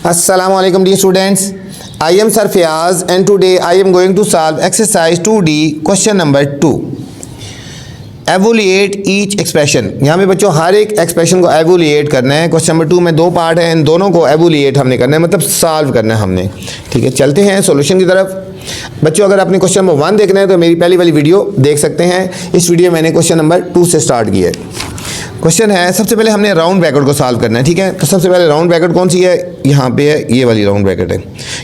Assalamualaikum dear students. I am Sir Fiaz and today I am going to solve exercise 2D question number 2. Evaluate each expression. यहाँ पे बच्चों हर एक expression को एवोलिएट करना है। Question number 2 में दो पार्ट है, इन दोनों को एवोलिएट हमने करना है, मतलब सॉल्व करना है हमने। ठीक है, चलते हैं सॉल्यूशन की तरफ। बच्चों अगर आपने क्वेश्चन नंबर 1 देखना है तो मेरी पहली वाली वीडियो देख सकते हैं। इस वीडियो में मैंने क्वेश्चन नंबर 2 से स्टार्ट किया है। क्वेश्चन है, सबसे पहले हमने राउंड ब्रैकेट को सॉल्व करना है। ठीक है, तो सबसे पहले राउंड ब्रैकेट कौन सी है, यहाँ पे है, ये वाली राउंड ब्रैकेट है।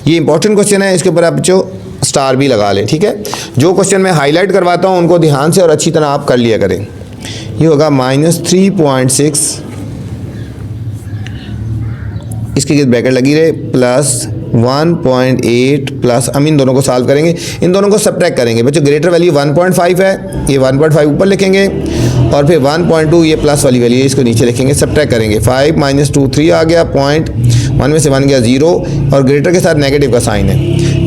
ये इंपॉर्टेंट क्वेश्चन है, इसके ऊपर आप बच्चों स्टार भी लगा लें। ठीक है, जो क्वेश्चन मैं हाईलाइट करवाता हूँ उनको ध्यान से और अच्छी तरह आप कर लिया करें। ये होगा -3.6, इसकी ब्रैकेट लगी रहे, प्लस 1.8 प्लस, हम इन दोनों को सॉल्व करेंगे, इन दोनों को सब्ट्रैक्ट करेंगे। बच्चों ग्रेटर वैल्यू 1.5 है, ये 1.5 ऊपर लिखेंगे और फिर 1.2 ये प्लस वाली वैल्यू है, इसको नीचे लिखेंगे, सब्ट्रैक्ट करेंगे। 5 - 2 3 आ गया, पॉइंट 1 में से 1 गया 0 और ग्रेटर के साथ नेगेटिव का साइन है।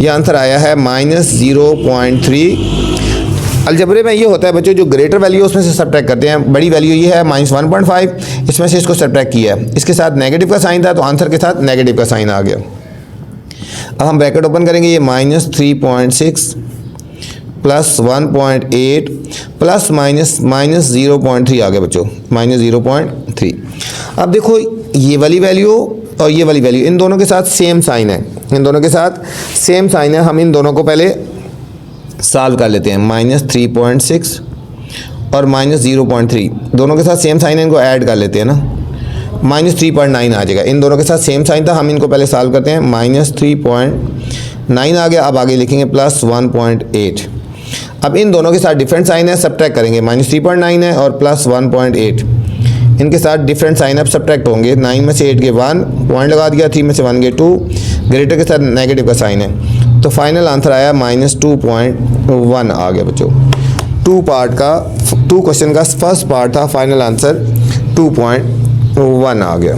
ये आंसर आया है -0.3। अलजबरे में ये होता है बच्चों, जो ग्रेटर वैल्यू उसमें से सब्ट्रैक्ट करते हैं। बड़ी वैल्यू ये है -1.5, इसमें से इसको सब्ट्रैक्ट किया है, इसके साथ नेगेटिव का साइन था तो आंसर के साथ नेगेटिव का साइन आ गया। अब हम ब्रैकेट ओपन करेंगे, ये -3.6 प्लस 1.8 प्लस -0.3 आ गया बच्चों, -0.3। अब देखो ये वाली वैल्यू और ये वाली वैल्यू इन दोनों के साथ सेम साइन है, इन दोनों के साथ सेम साइन है। हम इन दोनों को पहले सॉल्व कर लेते हैं। -3.6 और -0.3 दोनों के साथ सेम साइन है, इनको ऐड कर लेते हैं ना, -3.9 आ जाएगा। इन दोनों के साथ सेम साइन था, हम इनको पहले सॉल्व करते हैं। -3.9 आ गया। अब आगे लिखेंगे +1.8। अब इन दोनों के साथ डिफरेंट साइन है, सब्ट्रैक्ट करेंगे। -3.9 है और +1.8, इनके साथ डिफरेंट साइन अब सब्ट्रैक्ट होंगे। 9 में से 8 के 1, पॉइंट लगा दिया। 3 में से 1 के 2, ग्रेटर के साथ नेगेटिव का साइन है, तो फाइनल आंसर आया -2.1 आ गया बच्चों। 2 क्वेश्चन का फर्स्ट पार्ट था, फाइनल आंसर 2.1 आ गया।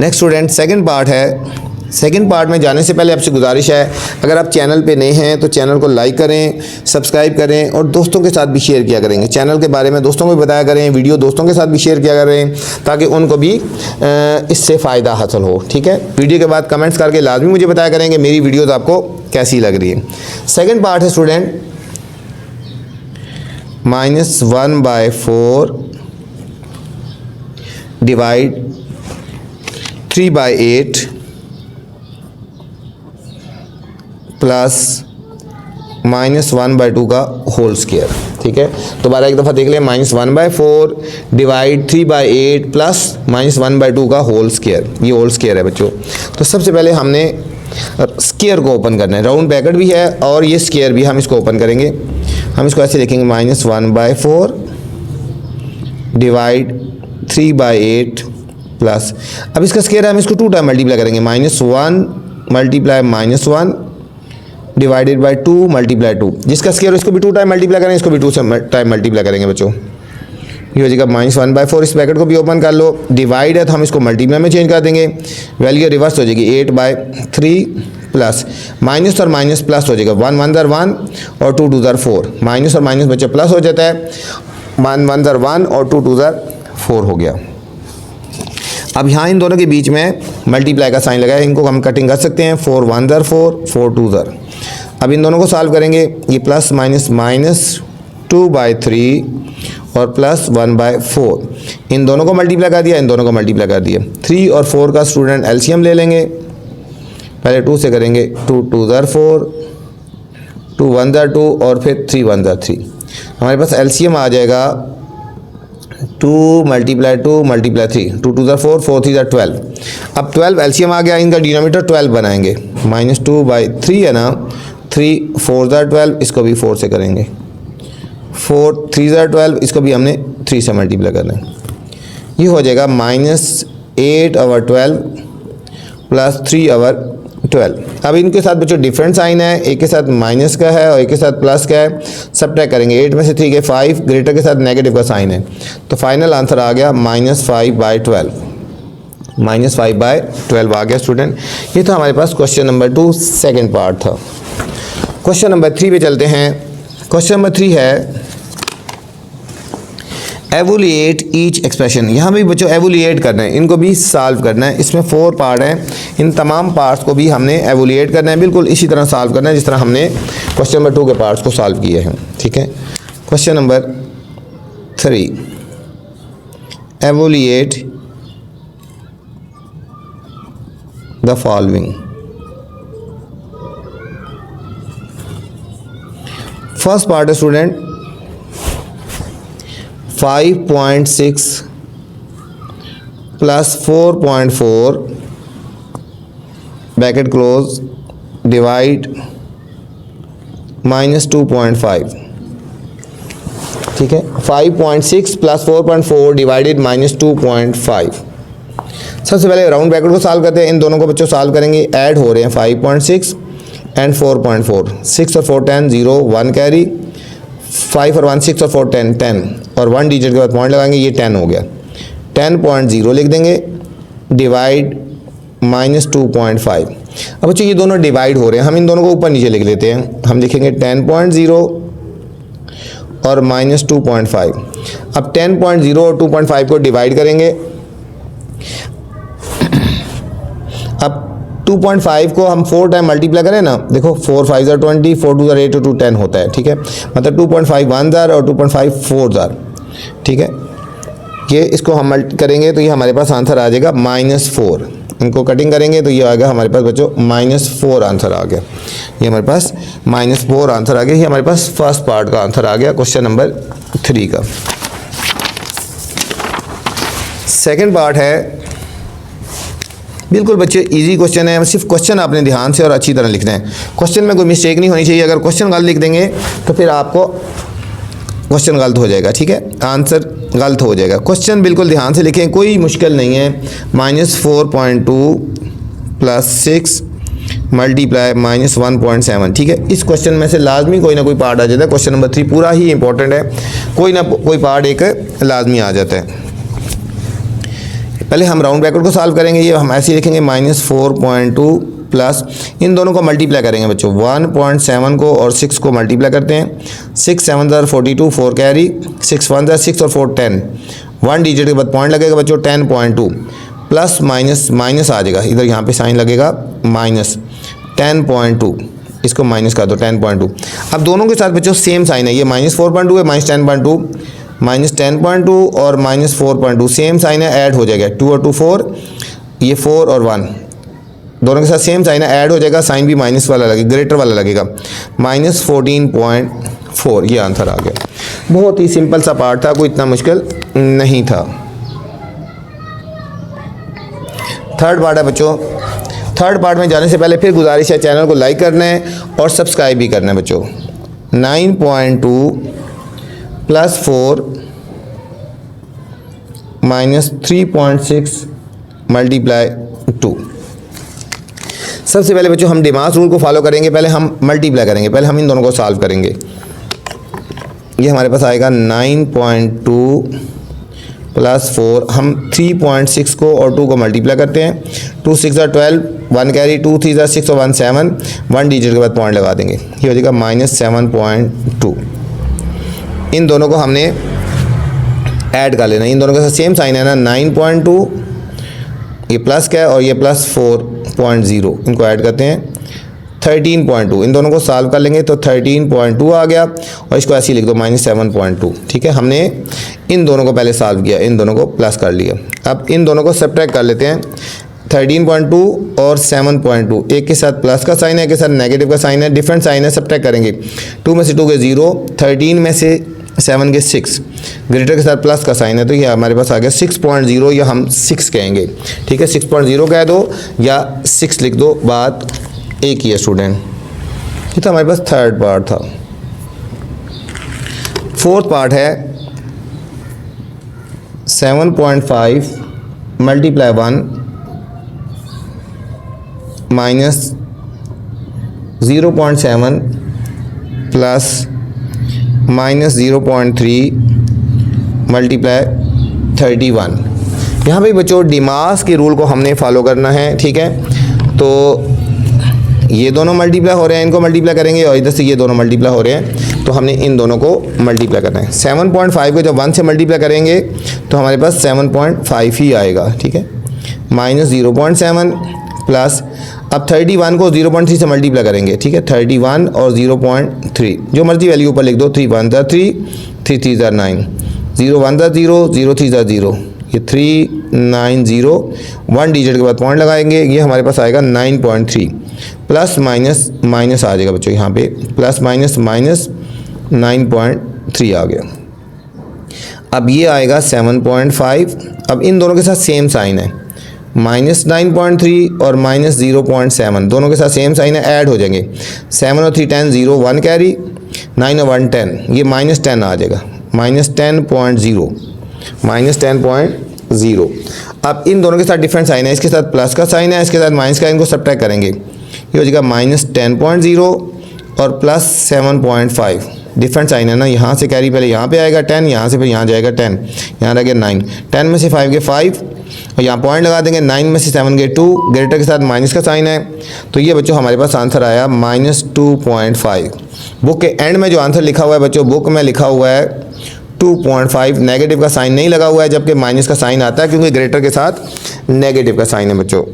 नेक्स्ट स्टूडेंट, सेकंड पार्ट है। सेकंड पार्ट में जाने से पहले आपसे गुजारिश है, अगर आप चैनल पे नए हैं तो चैनल को लाइक करें, सब्सक्राइब करें और दोस्तों के साथ भी शेयर किया करेंगे। चैनल के बारे में दोस्तों को भी बताया करें, वीडियो दोस्तों के साथ भी शेयर किया करें ताकि उनको भी इससे फ़ायदा हासिल हो। ठीक है, वीडियो के बाद कमेंट्स करके लाजमी मुझे बताया करेंगे मेरी वीडियोज़ आपको कैसी लग रही है। सेकेंड पार्ट है स्टूडेंट, -1/4 डिवाइड 3/8 प्लस -1/2 का होल स्क्वायर। ठीक है, दोबारा एक दफ़ा देख लें, -1/4 डिवाइड 3/8 प्लस -1/2 का होल स्क्वायर। ये होल स्क्वायर है बच्चों। तो सबसे पहले हमने स्क्वायर को ओपन करना है, राउंड ब्रैकेट भी है और ये स्क्वायर भी, हम इसको ओपन करेंगे। हम इसको ऐसे लिखेंगे, -1/4 डिवाइड 3/8 प्लस, अब इसका स्क्वायर है, हम इसको 2 टाइम मल्टीप्लाई करेंगे। -1 × -1 डिवाइडेड बाई 2 × 2, जिसका स्क्वायर इसको भी 2 टाइम मल्टीप्लाई करेंगे, इसको भी 2 टाइम मल्टीप्लाई करेंगे बच्चों। ये हो जाएगा -1/4। इस ब्रैकेट को भी ओपन कर लो, डिवाइड है तो हम इसको मल्टीप्लाई में चेंज कर देंगे, वैल्यू रिवर्स हो जाएगी। 8/3 प्लस माइनस और माइनस प्लस हो जाएगा, 1 1 1 और 2 2 4, माइनस और माइनस बच्चे प्लस हो जाता है, 1 1 1 और 2 2 4 हो गया। अब यहाँ इन दोनों के बीच में मल्टीप्लाई का साइन लगा है, इनको हम कटिंग कर सकते हैं। 4 1 4, 4 2। अब इन दोनों को सॉल्व करेंगे, ये प्लस माइनस 2/3 और प्लस 1/4, इन दोनों को मल्टीप्लाई कर दिया, इन दोनों को मल्टीप्लाई कर दिया। 3 और 4 का स्टूडेंट एलसीएम ले लेंगे, पहले 2 से करेंगे, 2 2 4, 2 1 2 और फिर 3 1 3। हमारे पास एलसीएम आ जाएगा 2 × 2 × 3, 2 2 4, 4 3 12। अब 12 एलसीएम आ गया, इनका डिनोमिनेटर 12 बनाएंगे। -2/3 है ना, 3 4 12, इसको भी 4 से करेंगे, 4 3 12, इसको भी हमने 3 से मल्टीप्लाई करना है। ये हो जाएगा -8/12 प्लस 3/12। अब इनके साथ बच्चों डिफरेंट साइन है, एक के साथ माइनस का है और एक के सासाथ प्लस का है, सब्ट्रैक्ट करेंगे। 8 में से 3 के 5, ग्रेटर के साथ नेगेटिव का साइन है, तो फाइनल आंसर आ गया -5/12, -5/12 आ गया स्टूडेंट। ये था हमारे पास क्वेश्चन नंबर 2 सेकेंड पार्ट था। क्वेश्चन नंबर 3 पे चलते हैं। क्वेश्चन नंबर 3 है, एवोल्यूएट ईच एक्सप्रेशन, यहाँ भी बच्चों एवोल्यूएट करना है, इनको भी सॉल्व करना है। इसमें 4 पार्ट हैं, इन तमाम पार्ट्स को भी हमने एवोल्यूएट करना है, बिल्कुल इसी तरह सॉल्व करना है जिस तरह हमने क्वेश्चन नंबर 2 के पार्ट्स को सॉल्व किए हैं। ठीक है, question number 3, evaluate the following. First part है student 5.6 plus 4.4 bracket close divide -2.5। ठीक है, 5.6 प्लस 4.4 डिवाइडेड -2.5। सबसे पहले राउंड ब्रैकेट को सॉल्व करते हैं। इन दोनों को बच्चों सॉल्व करेंगे, ऐड हो रहे हैं 5.6 एंड 4.4, 6 और 4 10, 0 1 कैरी, 5 और 1 6 और 4 10 10 और 1 डिजिट के बाद पॉइंट लगाएंगे, ये 10 हो गया। 10.0 लिख देंगे डिवाइड -2.5। अब बच्चों ये दोनों डिवाइड हो रहे हैं, हम इन दोनों को ऊपर नीचे लिख लेते हैं। हम लिखेंगे 10.0 और -2.5। अब 10.0 और 2.5 को डिवाइड करेंगे। अब 2.5 को हम 4 टाइम मल्टीप्लाई करें ना, देखो 4 5 ज़ार 20, 4 2 ज़ार 8 और 2 10 होता है। ठीक है, मतलब 2.5 1 ज़ार और 2.5 4 ज़ार। ठीक है, ये इसको हम मल्टी करेंगे तो ये हमारे पास आंसर आ जाएगा -4। इनको कटिंग करेंगे तो ये आ गया हमारे पास बच्चों -4 आंसर आ गया। ये हमारे पास -4 आंसर आ गया। ये हमारे पास फर्स्ट पार्ट का आंसर आ गया क्वेश्चन नंबर 3 का। सेकंड पार्ट है, बिल्कुल बच्चे इजी क्वेश्चन है, सिर्फ क्वेश्चन आपने ध्यान से और अच्छी तरह लिखना है। क्वेश्चन में कोई मिस्टेक नहीं होनी चाहिए। अगर क्वेश्चन गलत लिख देंगे तो फिर आपको क्वेश्चन गलत हो जाएगा। ठीक है, आंसर गलत हो जाएगा। क्वेश्चन बिल्कुल ध्यान से लिखें, कोई मुश्किल नहीं है। -4.2 प्लस 6 मल्टीप्लाई -1.7। ठीक है, इस क्वेश्चन में से लाजमी कोई ना कोई पार्ट आ जाता है। क्वेश्चन नंबर 3 पूरा ही इंपॉर्टेंट है, कोई ना कोई पार्ट एक लाजमी आ जाता है। पहले हम राउंड ब्रैकेट को सॉल्व करेंगे। ये हम ऐसे ही लिखेंगे -4.2 प्लस, इन दोनों को मल्टीप्लाई करेंगे बच्चों। 1.7 को और 6 को मल्टीप्लाई करते हैं। 6 7 ज़ार 42, 4 कैरी, 6 1 ज़ार 6 और 4 10, 1 डिजिट के बाद पॉइंट लगेगा बच्चों। 10.2 प्लस माइनस आ जाएगा, इधर यहाँ पे साइन लगेगा -10.2, इसको माइनस कर दो 10.2। अब दोनों के साथ बच्चों सेम साइन है, ये -4.2 है, -10.2, -10.2 और -4.2 सेम साइन है, ऐड हो जाएगा। 2 और 2 4, ये 4 और 1 दोनों के साथ सेम साइन है, ऐड हो जाएगा। साइन भी माइनस वाला लगेगा, ग्रेटर वाला लगेगा। -14.4 ये आंसर आ गया। बहुत ही सिंपल सा पार्ट था, कोई इतना मुश्किल नहीं था। थर्ड पार्ट है बच्चों। थर्ड पार्ट में जाने से पहले फिर गुजारिश है, चैनल को लाइक करना है और सब्सक्राइब भी करना है बच्चों। 9.2 प्लस 4 -3.6 मल्टीप्लाई 2। सबसे पहले बच्चों हम डिमास रूल को फॉलो करेंगे। पहले हम मल्टीप्लाई करेंगे, पहले हम इन दोनों को सॉल्व करेंगे। ये हमारे पास आएगा 9.2 प्लस 4, हम 3.6 को और 2 को मल्टीप्लाई करते हैं। 2 6 ज़ार 12, 1 कैरी, 2 3 ज़ार 6 और 1 7, 1 डिजिट के बाद पॉइंट लगा देंगे, ये हो जाएगा -7.2। इन दोनों को हमने ऐड कर लेना, इन दोनों के साथ सेम साइन है ना। 9.2 ये प्लस क्या है और ये प्लस 4.0, इनको ऐड करते हैं 13.2। इन दोनों को सॉल्व कर लेंगे तो 13.2 आ गया और इसको ऐसे ही लिख दो -7.2। ठीक है, हमने इन दोनों को पहले सॉल्व किया, इन दोनों को प्लस कर लिया। अब इन दोनों को सब्ट्रैक्ट कर लेते हैं। 13.2 और 7.2, एक के साथ प्लस का साइन है, एक के साथ नेगेटिव का साइन है, डिफरेंट साइन है, सब्ट्रैक्ट करेंगे। 2 में से 2 के 0, 13 में से 7 के 6, ग्रेटर के साथ प्लस का साइन है, तो ये हमारे पास आ गया 6.0 या हम 6 कहेंगे। ठीक है, 6.0 कह दो या 6 लिख दो, बात एक ही है स्टूडेंट। ये तो हमारे पास थर्ड पार्ट था। फोर्थ पार्ट है 7.5 मल्टीप्लाई 1 -0.7 प्लस -0.3 मल्टीप्लाई 31। यहाँ पे बच्चों डिमास के रूल को हमने फॉलो करना है। ठीक है, तो ये दोनों मल्टीप्लाई हो रहे हैं, इनको मल्टीप्लाई करेंगे और इधर से ये दोनों मल्टीप्लाई हो रहे हैं। तो हमने इन दोनों को मल्टीप्लाई करना है। 7.5 को जब 1 से मल्टीप्लाई करेंगे तो हमारे पास 7.5 ही आएगा, ठीक है। माइनस 0.7 प्लस, अब 31 को 0.3 से मल्टीप्लाई करेंगे, ठीक है। 31 और 0.3 जो मर्जी वैल्यू ऊपर लिख दो। 3 1 ज़ा 3, 3 3 ज़ा 9, 0 1 ज़ा 0, 0 3 ज़ा 0, ये 3 9 0, 1 डिजिट के बाद पॉइंट लगाएंगे, ये हमारे पास आएगा 9.3 प्लस माइनस माइनस आ जाएगा बच्चों यहाँ पे, प्लस माइनस माइनस 9.3 आ गया। अब ये आएगा 7.5। अब इन दोनों के साथ सेम साइन है, माइनस 9.3 और माइनस 0.7 दोनों के साथ सेम साइन है, ऐड हो जाएंगे। 7 और 3 10, 0 1 कैरी, 9 और 1 10, ये माइनस 10 आ जाएगा, माइनस 10.0, माइनस 10.0। अब इन दोनों के साथ डिफरेंट साइन है, इसके साथ प्लस का साइन है, इसके साथ माइनस का, इनको सब्ट्रैक्ट करेंगे, ये हो जाएगा माइनस 10.0 और प्लस 7.5। डिफरेंट साइन है ना, यहाँ से कैरी पहले यहाँ पे आएगा 10, यहाँ से फिर यहाँ जाएगा 10, यहाँ रह गया 9, 10 में से 5 गए 5 और यहाँ पॉइंट लगा देंगे, 9 में से 7 गए 2, ग्रेटर के साथ माइनस का साइन है, तो ये बच्चों हमारे पास आंसर आया माइनस 2.5। बुक के एंड में जो आंसर लिखा हुआ है बच्चों, बुक में लिखा हुआ है 2.5, नेगेटिव का साइन नहीं लगा हुआ है, जबकि माइनस का साइन आता है क्योंकि ग्रेटर के साथ नेगेटिव का साइन है बच्चों।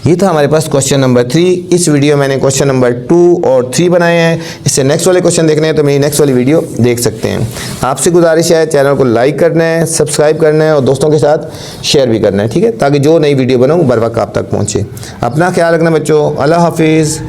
ये था हमारे पास क्वेश्चन नंबर 3। इस वीडियो में मैंने क्वेश्चन नंबर 2 और 3 बनाए हैं। इससे नेक्स्ट वाले क्वेश्चन देखने हैं तो मेरी नेक्स्ट वाली वीडियो देख सकते हैं। आपसे गुजारिश है चैनल को लाइक करना है, सब्सक्राइब करना है और दोस्तों के साथ शेयर भी करना है, ठीक है, ताकि जो नई वीडियो बनाऊँ बर वक्त आप तक पहुँचे। अपना ख्याल रखना बच्चों। अल्लाह हाफिज़।